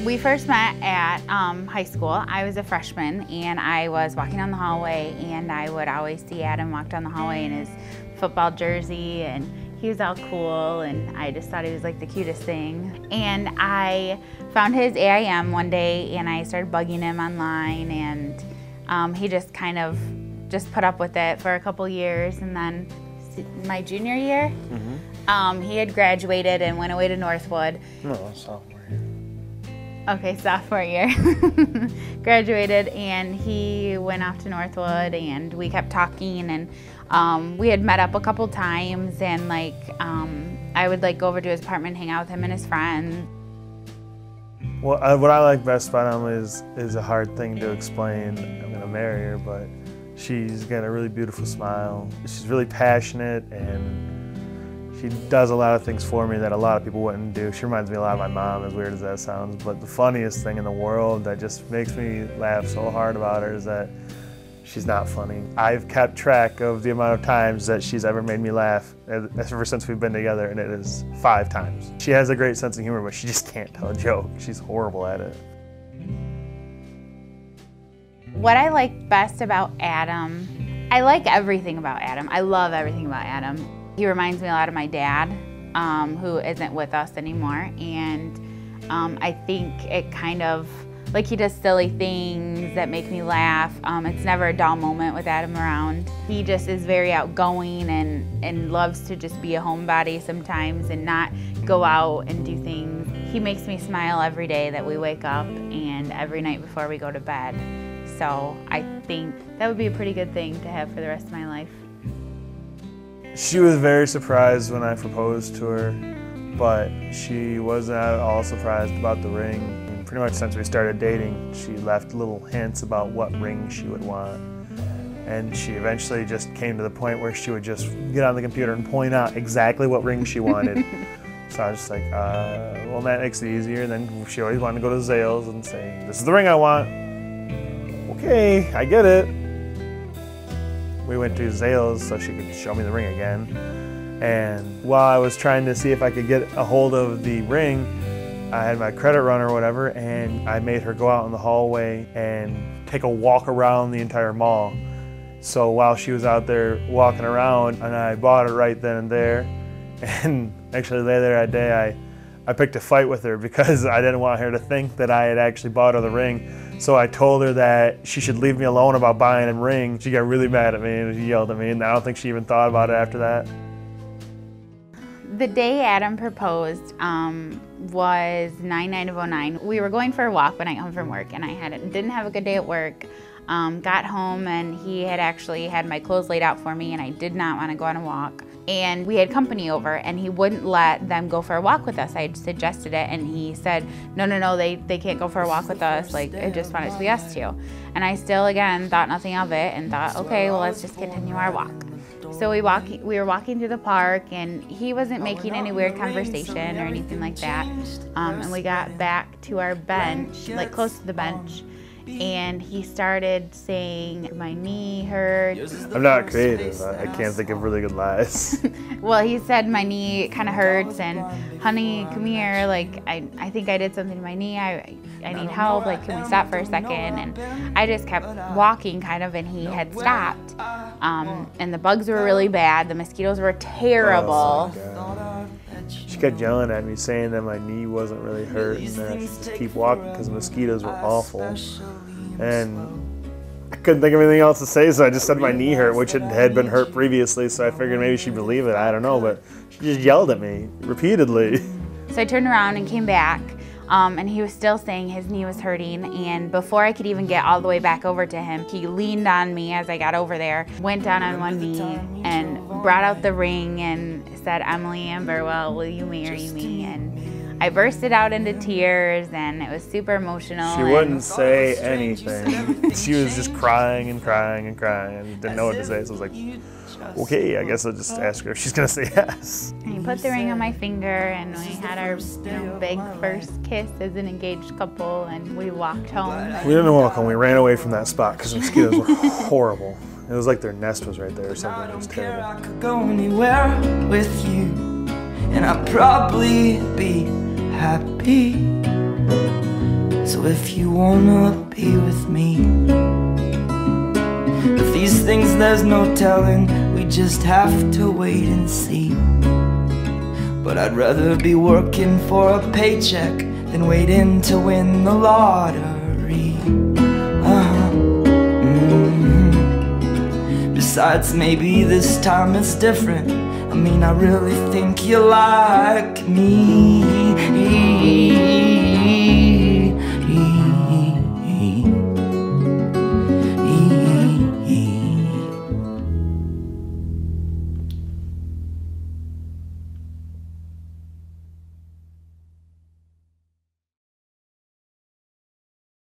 We first met at high school. I was a freshman and I was walking down the hallway, and I would always see Adam walk down the hallway in his football jersey, and he was all cool, and I just thought he was like the cutest thing. And I found his AIM one day and I started bugging him online, and he just kind of just put up with it for a couple years. And then my junior year, he had graduated and went away to Northwood. No, sophomore year. Okay, sophomore year. Graduated and he went off to Northwood, and we kept talking, and we had met up a couple times, and like I would like go over to his apartment, hang out with him and his friends. Well, what I like best about Emilee is a hard thing to explain. I'm gonna marry her, but she's got a really beautiful smile. She's really passionate, and she does a lot of things for me that a lot of people wouldn't do. She reminds me a lot of my mom, as weird as that sounds. But the funniest thing in the world that just makes me laugh so hard about her is that she's not funny. I've kept track of the amount of times that she's ever made me laugh ever since we've been together, and it is 5 times. She has a great sense of humor, but she just can't tell a joke. She's horrible at it. What I like best about Adam, I like everything about Adam. I love everything about Adam. He reminds me a lot of my dad, who isn't with us anymore, and I think it kind of, like, he does silly things that make me laugh. It's never a dull moment with Adam around. He just is very outgoing and loves to just be a homebody sometimes and not go out and do things. He makes me smile every day that we wake up and every night before we go to bed. So I think that would be a pretty good thing to have for the rest of my life. She was very surprised when I proposed to her, but she wasn't at all surprised about the ring. And pretty much since we started dating, she left little hints about what ring she would want. And she eventually just came to the point where she would just get on the computer and point out exactly what ring she wanted. So I was just like, well, that makes it easier. And then she always wanted to go to Zales and say, this is the ring I want. Okay, I get it. We went to Zales so she could show me the ring again. And while I was trying to see if I could get a hold of the ring, I had my credit run or whatever, and I made her go out in the hallway and take a walk around the entire mall. So while she was out there walking around, and I bought it right then and there. And actually later that day, I picked a fight with her because I didn't want her to think that I had actually bought her the ring. So I told her that she should leave me alone about buying a ring. She got really mad at me and she yelled at me, and I don't think she even thought about it after that. The day Adam proposed was 9/9/09. We were going for a walk when I got home from work, and I didn't have a good day at work. Got home and he had actually had my clothes laid out for me, and I did not want to go on a walk. And we had company over, and he wouldn't let them go for a walk with us. I suggested it, and he said, no, they can't go for a walk with us. Like, I just want it to be us two. And I still, again, thought nothing of it and thought, okay, well, let's just continue our walk. So we were walking through the park, and he wasn't making any weird conversation or anything like that. And we got back to our bench, like close to the bench, and he started saying, my knee hurts. I'm not creative. I can't think of really good lies. Well, he said my knee kind of hurts, and honey, come here, like, I think I did something to my knee. I need help, like, can we stop for a second? And I just kept walking kind of, and he had stopped. And the bugs were really bad. The mosquitoes were terrible. Oh, she kept yelling at me, saying that my knee wasn't really hurt and that I should just keep walking because the mosquitoes were awful. And I couldn't think of anything else to say, so I just said my knee hurt, which it had been hurt previously, so I figured maybe she'd believe it. I don't know, but she just yelled at me repeatedly. So I turned around and came back, and he was still saying his knee was hurting, and before I could even get all the way back over to him, he leaned on me as I got over there, went down on one knee, and brought out the ring and said, Emilee Amberwell, will you marry me? And I bursted out into tears, and it was super emotional. She wouldn't say anything. She was just crying and crying and crying and didn't know what to say, so I was like, okay, I guess I'll just ask her if she's gonna say yes. And he put the ring on my finger, and we had our big first kiss as an engaged couple, and we walked home. We didn't walk home, we ran away from that spot because the mosquitoes were horrible. It was like their nest was right there or something. It was terrible. I could go anywhere with you, and I'd probably be happy. So if you wanna be with me, with these things there's no telling, we just have to wait and see. But I'd rather be working for a paycheck than waiting to win the lottery. Besides, maybe this time it's different. I mean, I really think you like me.